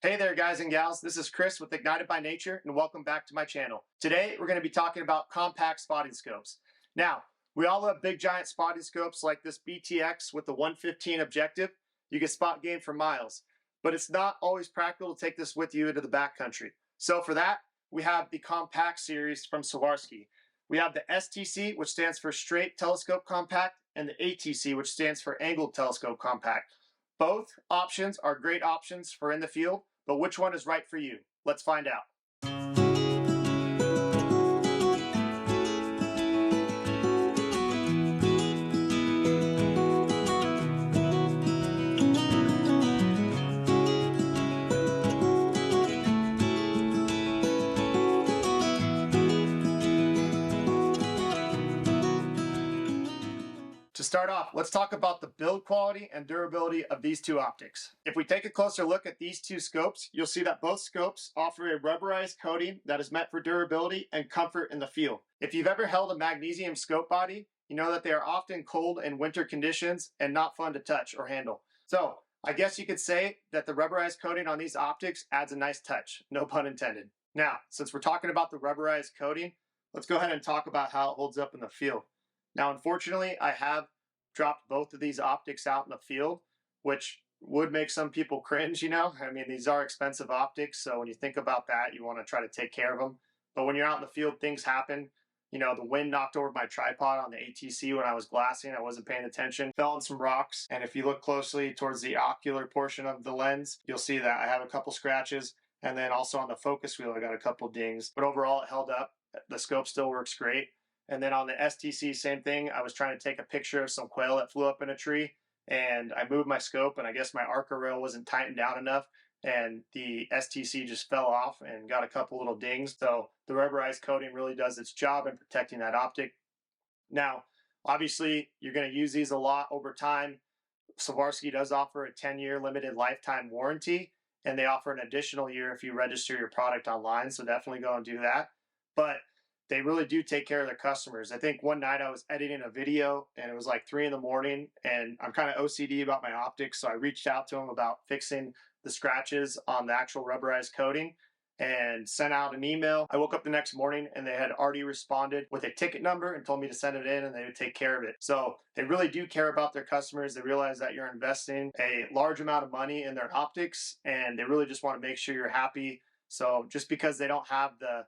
Hey there guys and gals, this is Chris with Ignited by Nature and welcome back to my channel. Today we're going to be talking about compact spotting scopes. Now, we all love big giant spotting scopes like this BTX with the 115 objective. You can spot game for miles, but it's not always practical to take this with you into the backcountry. So for that, we have the compact series from Swarovski. We have the STC, which stands for Straight Telescope Compact, and the ATC, which stands for Angled Telescope Compact. Both options are great options for in the field, but which one is right for you? Let's find out. To start off, let's talk about the build quality and durability of these two optics. If we take a closer look at these two scopes, you'll see that both scopes offer a rubberized coating that is meant for durability and comfort in the field. If you've ever held a magnesium scope body, you know that they are often cold in winter conditions and not fun to touch or handle. So I guess you could say that the rubberized coating on these optics adds a nice touch, no pun intended. Now, since we're talking about the rubberized coating, let's go ahead and talk about how it holds up in the field. Now, unfortunately, I have dropped both of these optics out in the field, which would make some people cringe, you know? I mean, these are expensive optics, so when you think about that, you want to try to take care of them. But when you're out in the field, things happen. You know, the wind knocked over my tripod on the ATC when I was glassing. I wasn't paying attention, fell on some rocks. And if you look closely towards the ocular portion of the lens, you'll see that I have a couple scratches. And then also on the focus wheel, I got a couple dings. But overall, it held up. The scope still works great. And then on the STC, same thing. I was trying to take a picture of some quail that flew up in a tree, and I moved my scope, and I guess my Arca rail wasn't tightened down enough, and the STC just fell off and got a couple little dings. So the rubberized coating really does its job in protecting that optic. Now, obviously, you're going to use these a lot over time. Swarovski does offer a 10-year limited lifetime warranty, and they offer an additional year if you register your product online, so definitely go and do that. But they really do take care of their customers. I think one night I was editing a video and it was like 3 in the morning and I'm kind of OCD about my optics. So I reached out to them about fixing the scratches on the actual rubberized coating and sent out an email. I woke up the next morning and they had already responded with a ticket number and told me to send it in and they would take care of it. So they really do care about their customers. They realize that you're investing a large amount of money in their optics and they really just want to make sure you're happy. So just because they don't have the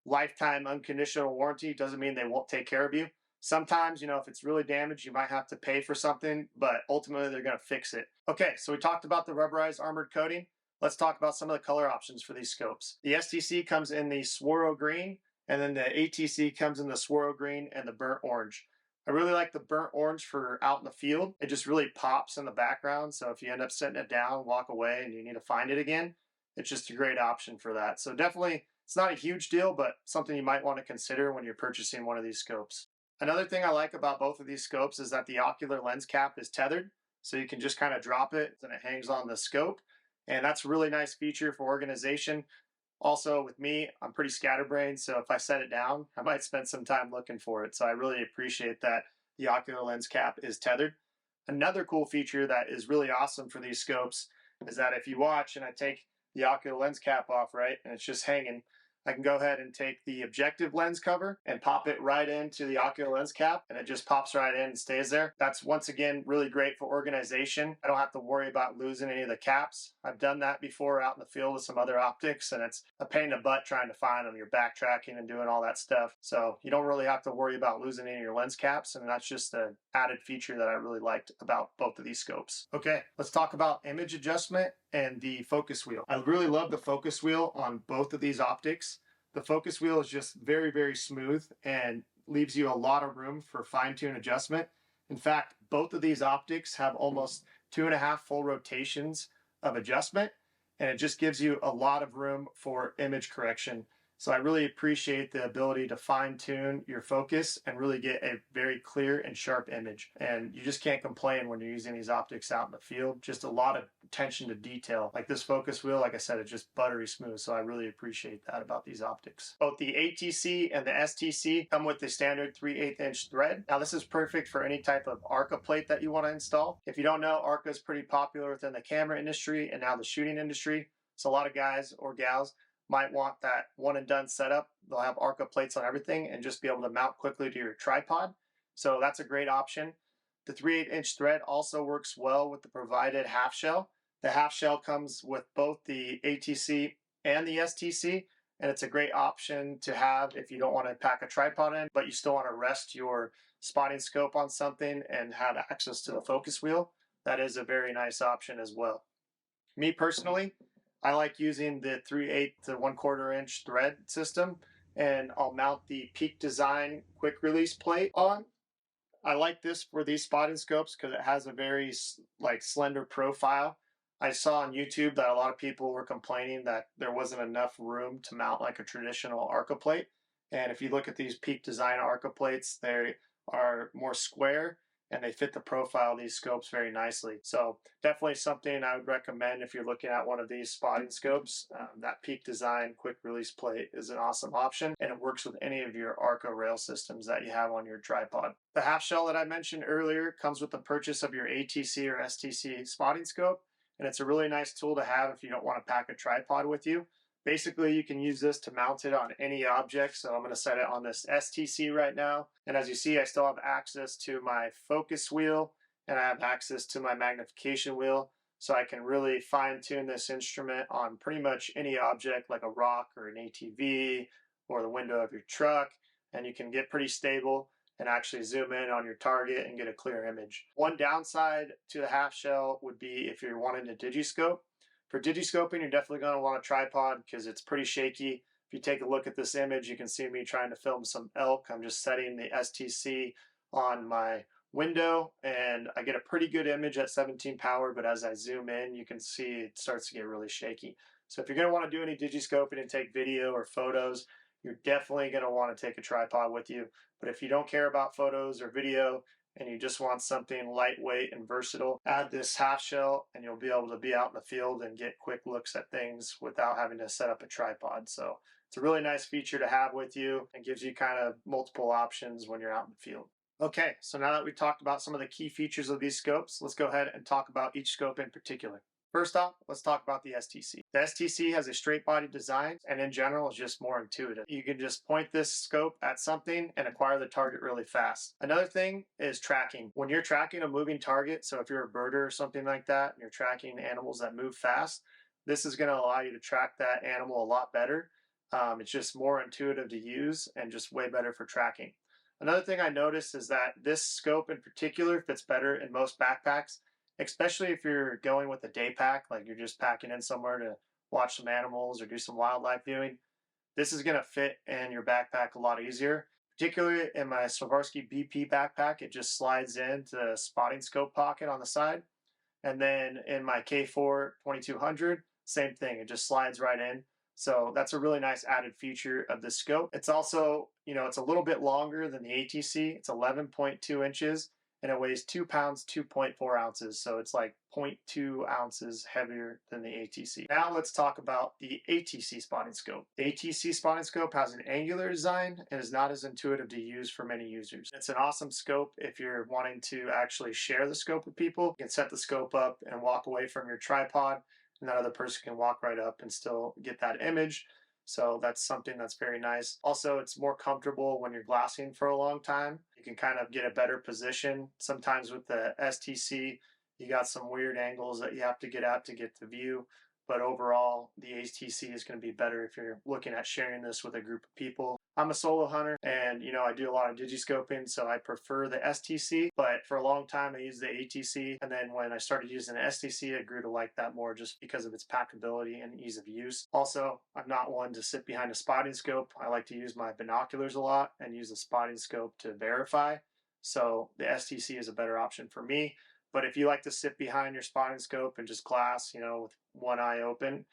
lifetime unconditional warranty doesn't mean they won't take care of you. Sometimes, you know, if it's really damaged, you might have to pay for something, but ultimately they're going to fix it. Okay, so we talked about the rubberized armored coating. Let's talk about some of the color options for these scopes. The STC comes in the Swaro green, and then the ATC comes in the Swaro green and the burnt orange. I really like the burnt orange for out in the field. It just really pops in the background, so if you end up setting it down, walk away, and you need to find it again, it's just a great option for that. So definitely, it's not a huge deal, but something you might want to consider when you're purchasing one of these scopes. Another thing I like about both of these scopes is that the ocular lens cap is tethered, so you can just kind of drop it and it hangs on the scope. And that's a really nice feature for organization. Also, with me, I'm pretty scatterbrained, so if I set it down, I might spend some time looking for it. So I really appreciate that the ocular lens cap is tethered. Another cool feature that is really awesome for these scopes is that if you watch and I take the ocular lens cap off, right, and it's just hanging, I can go ahead and take the objective lens cover and pop it right into the ocular lens cap and it just pops right in and stays there. That's once again really great for organization. I don't have to worry about losing any of the caps. I've done that before out in the field with some other optics and it's a pain in the butt trying to find them. You're backtracking and doing all that stuff. So you don't really have to worry about losing any of your lens caps, and that's just an added feature that I really liked about both of these scopes. Okay, let's talk about image adjustment and the focus wheel. I really love the focus wheel on both of these optics. The focus wheel is just very, very smooth and leaves you a lot of room for fine-tune adjustment. In fact, both of these optics have almost 2.5 full rotations of adjustment, and it just gives you a lot of room for image correction. So I really appreciate the ability to fine-tune your focus and really get a very clear and sharp image. And you just can't complain when you're using these optics out in the field. Just a lot of attention to detail. Like this focus wheel, like I said, it's just buttery smooth. So I really appreciate that about these optics. Both the ATC and the STC come with the standard 3/8 inch thread. Now this is perfect for any type of Arca plate that you want to install. If you don't know, Arca is pretty popular within the camera industry and now the shooting industry. So a lot of guys or gals might want that one and done setup. They'll have Arca plates on everything and just be able to mount quickly to your tripod. So that's a great option. The 3/8-inch thread also works well with the provided half shell. The half shell comes with both the ATC and the STC, and it's a great option to have if you don't want to pack a tripod in, but you still want to rest your spotting scope on something and have access to the focus wheel. That is a very nice option as well. Me personally, I like using the 3/8 to 1/4 inch thread system, and I'll mount the Peak Design quick release plate on. I like this for these spotting scopes because it has a very slender profile. I saw on YouTube that a lot of people were complaining that there wasn't enough room to mount like a traditional Arca plate. And if you look at these Peak Design Arca plates, they are more square and they fit the profile of these scopes very nicely. So definitely something I would recommend if you're looking at one of these spotting scopes. That Peak Design quick release plate is an awesome option, and it works with any of your Arca rail systems that you have on your tripod. The half shell that I mentioned earlier comes with the purchase of your ATC or STC spotting scope, and it's a really nice tool to have if you don't want to pack a tripod with you. Basically, you can use this to mount it on any object. So I'm going to set it on this STC right now. And as you see, I still have access to my focus wheel and I have access to my magnification wheel. So I can really fine tune this instrument on pretty much any object like a rock or an ATV or the window of your truck. And you can get pretty stable and actually zoom in on your target and get a clear image. One downside to the half shell would be if you're wanting to digiscope. For digiscoping, you're definitely going to want a tripod because it's pretty shaky. If you take a look at this image, you can see me trying to film some elk. I'm just setting the STC on my window and I get a pretty good image at 17 power, but as I zoom in, you can see it starts to get really shaky. So if you're going to want to do any digiscoping and take video or photos, you're definitely going to want to take a tripod with you. But if you don't care about photos or video, and you just want something lightweight and versatile, add this half shell and you'll be able to be out in the field and get quick looks at things without having to set up a tripod. So it's a really nice feature to have with you and gives you kind of multiple options when you're out in the field. Okay, so now that we've talked about some of the key features of these scopes, let's go ahead and talk about each scope in particular. First off, let's talk about the STC. The STC has a straight body design and in general is just more intuitive. You can just point this scope at something and acquire the target really fast. Another thing is tracking. When you're tracking a moving target, so if you're a birder or something like that, and you're tracking animals that move fast, this is going to allow you to track that animal a lot better. It's just more intuitive to use and just way better for tracking. Another thing I noticed is that this scope in particular fits better in most backpacks, especially if you're going with a day pack, like you're just packing in somewhere to watch some animals or do some wildlife viewing. This is going to fit in your backpack a lot easier. Particularly in my Swarovski BP backpack, it just slides into the spotting scope pocket on the side. And then in my K4 2200, same thing, it just slides right in. So that's a really nice added feature of the scope. It's also, it's a little bit longer than the ATC. It's 11.2 inches. And it weighs 2 pounds, 2.4 ounces. So it's like 0.2 ounces heavier than the ATC. Now let's talk about the ATC spotting scope. The ATC spotting scope has an angular design and is not as intuitive to use for many users. It's an awesome scope if you're wanting to actually share the scope with people. You can set the scope up and walk away from your tripod, and that other person can walk right up and still get that image. So that's something that's very nice. Also, it's more comfortable when you're glassing for a long time. You can kind of get a better position. Sometimes with the STC, you got some weird angles that you have to get at to get the view. But overall, the ATC is going to be better if you're looking at sharing this with a group of people. I'm a solo hunter and, I do a lot of digiscoping, so I prefer the STC, but for a long time I used the ATC. And then when I started using the STC, I grew to like that more just because of its packability and ease of use. Also, I'm not one to sit behind a spotting scope. I like to use my binoculars a lot and use the spotting scope to verify. So the STC is a better option for me. But if you like to sit behind your spotting scope and just glass, with one eye open,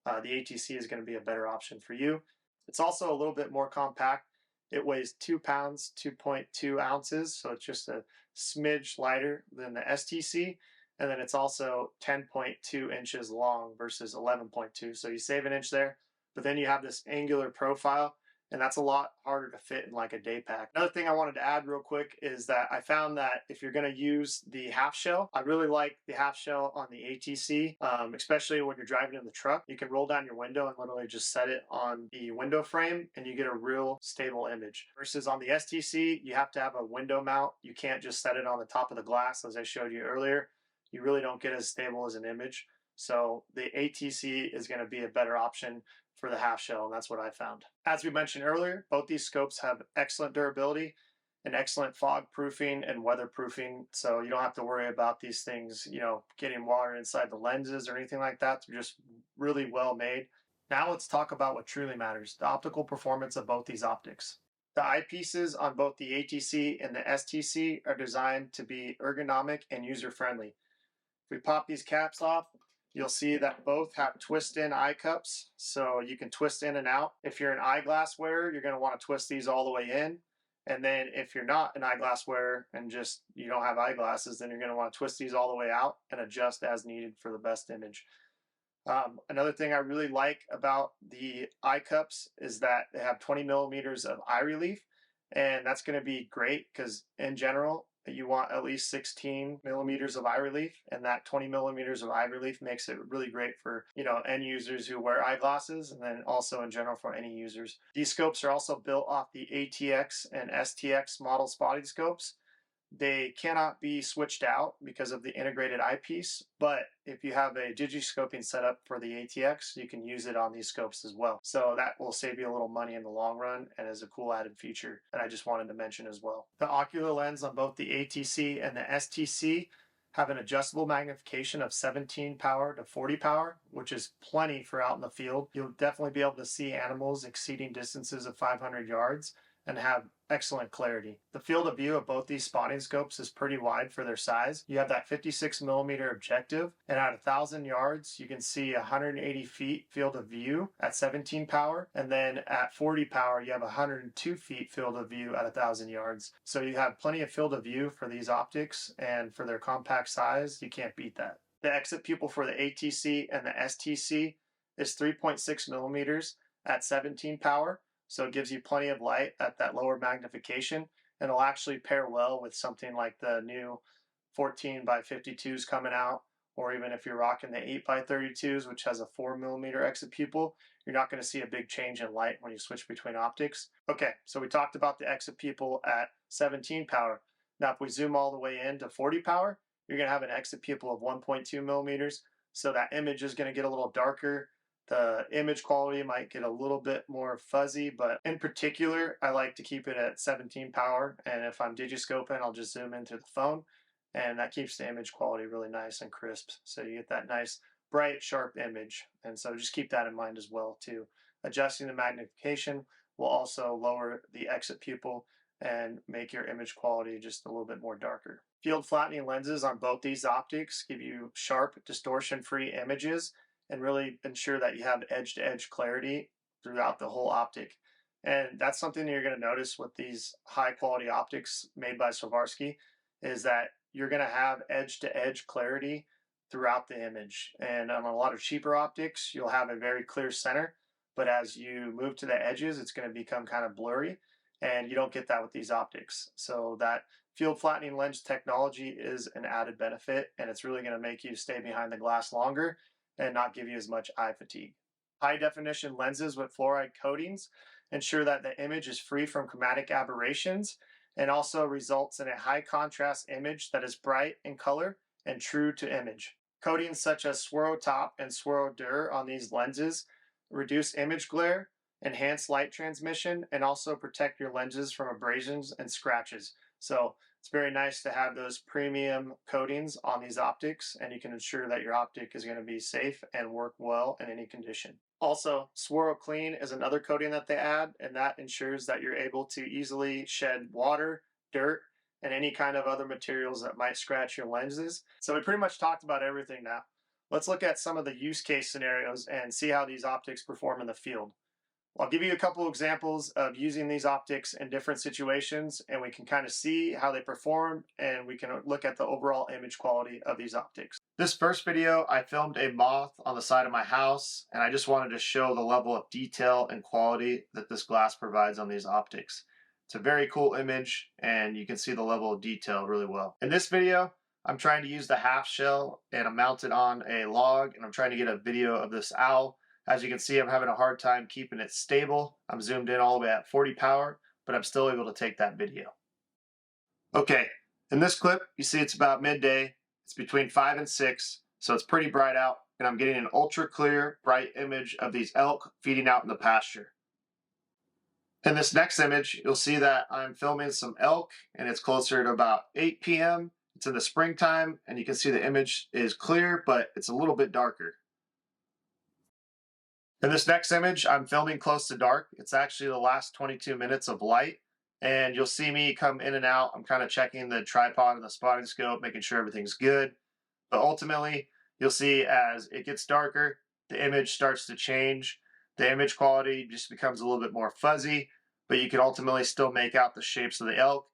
the ATC is going to be a better option for you. It's also a little bit more compact. It weighs 2 pounds, 2.2 ounces, so it's just a smidge lighter than the STC. And then it's also 10.2 inches long versus 11.2. So you save an inch there, but then you have this angular profile and that's a lot harder to fit in like a day pack. Another thing I wanted to add real quick is that I found that if you're going to use the half shell, I really like the half shell on the ATC, especially when you're driving in the truck. You can roll down your window and literally just set it on the window frame and you get a real stable image. Versus on the STC, you have to have a window mount. You can't just set it on the top of the glass as I showed you earlier. You really don't get as stable as an image. So the ATC is going to be a better option for the half shell, and that's what I found. As we mentioned earlier, both these scopes have excellent durability and excellent fog proofing and weatherproofing, so you don't have to worry about these things, getting water inside the lenses or anything like that. They're just really well made. Now let's talk about what truly matters, the optical performance of both these optics. The eyepieces on both the ATC and the STC are designed to be ergonomic and user-friendly. If we pop these caps off, you'll see that both have twist-in eye cups, so you can twist in and out. If you're an eyeglass wearer, you're going to want to twist these all the way in. And then if you're not an eyeglass wearer and just you don't have eyeglasses, then you're going to want to twist these all the way out and adjust as needed for the best image. Another thing I really like about the eye cups is that they have 20 millimeters of eye relief, and that's going to be great because in general, you want at least 16 millimeters of eye relief, and that 20 millimeters of eye relief makes it really great for end users who wear eyeglasses, and then also in general for any users. These scopes are also built off the ATX and STX model spotting scopes. They cannot be switched out because of the integrated eyepiece, but if you have a digiscoping setup for the ATX, you can use it on these scopes as well. So that will save you a little money in the long run and is a cool added feature that I just wanted to mention as well. The ocular lens on both the ATC and the STC have an adjustable magnification of 17 power to 40 power, which is plenty for out in the field. You'll definitely be able to see animals exceeding distances of 500 yards and have excellent clarity. The field of view of both these spotting scopes is pretty wide for their size. You have that 56 millimeter objective, and at 1,000 yards, you can see 180 feet field of view at 17 power, and then at 40 power, you have 102 feet field of view at 1,000 yards. So you have plenty of field of view for these optics, and for their compact size, you can't beat that. The exit pupil for the ATC and the STC is 3.6 millimeters at 17 power, so it gives you plenty of light at that lower magnification, and it'll actually pair well with something like the new 14 by 52s coming out, or even if you're rocking the 8 by 32s, which has a 4 millimeter exit pupil, you're not going to see a big change in light when you switch between optics. Okay, so we talked about the exit pupil at 17 power. Now if we zoom all the way in to 40 power, you're going to have an exit pupil of 1.2 millimeters, so that image is going to get a little darker. The image quality might get a little bit more fuzzy, but in particular, I like to keep it at 17 power. And if I'm digiscoping, I'll just zoom into the phone, and that keeps the image quality really nice and crisp. So you get that nice, bright, sharp image. And so just keep that in mind as well too. Adjusting the magnification will also lower the exit pupil and make your image quality just a little bit more darker. Field flattening lenses on both these optics give you sharp, distortion-free images and really ensure that you have edge-to-edge clarity throughout the whole optic. And that's something that you're going to notice with these high-quality optics made by Swarovski, is that you're going to have edge-to-edge clarity throughout the image. And on a lot of cheaper optics, you'll have a very clear center, but as you move to the edges, it's going to become kind of blurry, and you don't get that with these optics. So that field flattening lens technology is an added benefit, and it's really going to make you stay behind the glass longer and not give you as much eye fatigue. High definition lenses with fluoride coatings ensure that the image is free from chromatic aberrations and also results in a high contrast image that is bright in color and true to image. Coatings such as Swarovski and Swarovski on these lenses reduce image glare, enhance light transmission, and also protect your lenses from abrasions and scratches. So it's very nice to have those premium coatings on these optics, and you can ensure that your optic is going to be safe and work well in any condition. Also, Swarovski is another coating that they add, and that ensures that you're able to easily shed water, dirt, and any kind of other materials that might scratch your lenses. So we pretty much talked about everything now. Let's look at some of the use case scenarios and see how these optics perform in the field. I'll give you a couple examples of using these optics in different situations, and we can kind of see how they perform, and we can look at the overall image quality of these optics. This first video, I filmed a moth on the side of my house, and I just wanted to show the level of detail and quality that this glass provides on these optics. It's a very cool image, and you can see the level of detail really well. In this video, I'm trying to use the half shell, and I'm mounted on a log, and I'm trying to get a video of this owl. As you can see, I'm having a hard time keeping it stable. I'm zoomed in all the way at 40 power, but I'm still able to take that video. Okay, in this clip, you see it's about midday. It's between 5 and 6, so it's pretty bright out, and I'm getting an ultra clear, bright image of these elk feeding out in the pasture. In this next image, you'll see that I'm filming some elk, and it's closer to about 8 p.m. It's in the springtime, and you can see the image is clear, but it's a little bit darker. In this next image, I'm filming close to dark. It's actually the last 22 minutes of light, and you'll see me come in and out. I'm kind of checking the tripod and the spotting scope, making sure everything's good. But ultimately, you'll see as it gets darker, the image starts to change. The image quality just becomes a little bit more fuzzy, but you can ultimately still make out the shapes of the elk.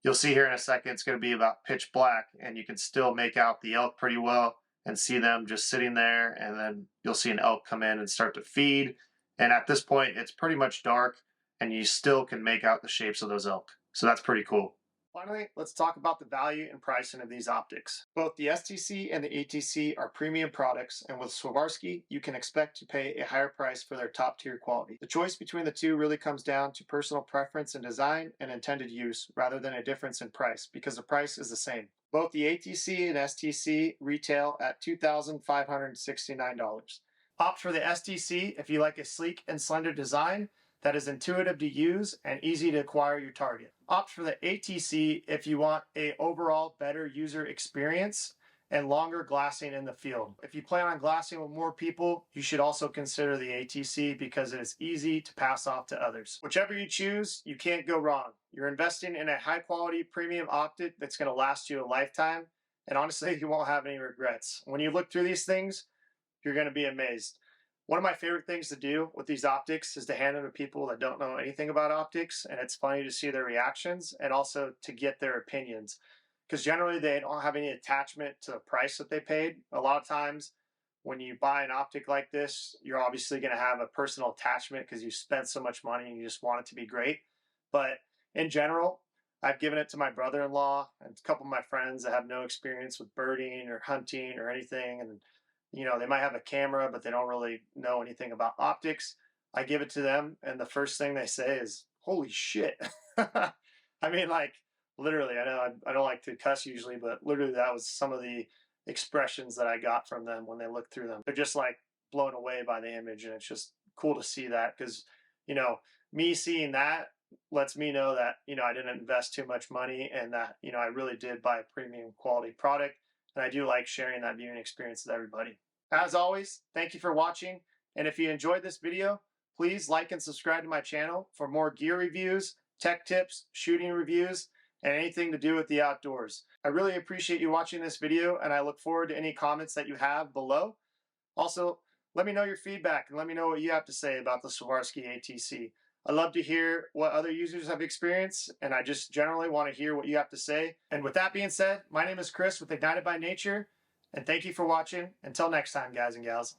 You'll see here in a second, it's going to be about pitch black, and you can still make out the elk pretty well and see them just sitting there, and then you'll see an elk come in and start to feed. And at this point, it's pretty much dark, and you still can make out the shapes of those elk. So that's pretty cool. Finally, let's talk about the value and pricing of these optics. Both the STC and the ATC are premium products, and with Swarovski, you can expect to pay a higher price for their top tier quality. The choice between the two really comes down to personal preference in design and intended use, rather than a difference in price, because the price is the same. Both the ATC and STC retail at $2,569. Opt for the STC if you like a sleek and slender design that is intuitive to use and easy to acquire your target. Opt for the ATC if you want an overall better user experience and longer glassing in the field. If you plan on glassing with more people, you should also consider the ATC because it is easy to pass off to others. Whichever you choose, you can't go wrong. You're investing in a high quality premium optic that's going to last you a lifetime, and honestly, you won't have any regrets. When you look through these things, you're going to be amazed. One of my favorite things to do with these optics is to hand them to people that don't know anything about optics, and it's funny to see their reactions and also to get their opinions, because generally they don't have any attachment to the price that they paid. A lot of times when you buy an optic like this, you're obviously going to have a personal attachment because you spent so much money and you just want it to be great. But in general, I've given it to my brother-in-law and a couple of my friends that have no experience with birding or hunting or anything, and you know, they might have a camera, but they don't really know anything about optics. I give it to them, and the first thing they say is, "Holy shit." I mean, like, literally, I know I don't like to cuss usually, but literally that was some of the expressions that I got from them when they looked through them. They're just like blown away by the image, and it's just cool to see that because, you know, me seeing that lets me know that, you know, I didn't invest too much money and that, you know, I really did buy a premium quality product. And I do like sharing that viewing experience with everybody. As always, thank you for watching. And if you enjoyed this video, please like and subscribe to my channel for more gear reviews, tech tips, shooting reviews, and anything to do with the outdoors. I really appreciate you watching this video, and I look forward to any comments that you have below. Also, let me know your feedback and let me know what you have to say about the Swarovski ATC. I love to hear what other users have experienced, and I just generally want to hear what you have to say. And with that being said, my name is Chris with Ignited by Nature, and thank you for watching. Until next time, guys and gals.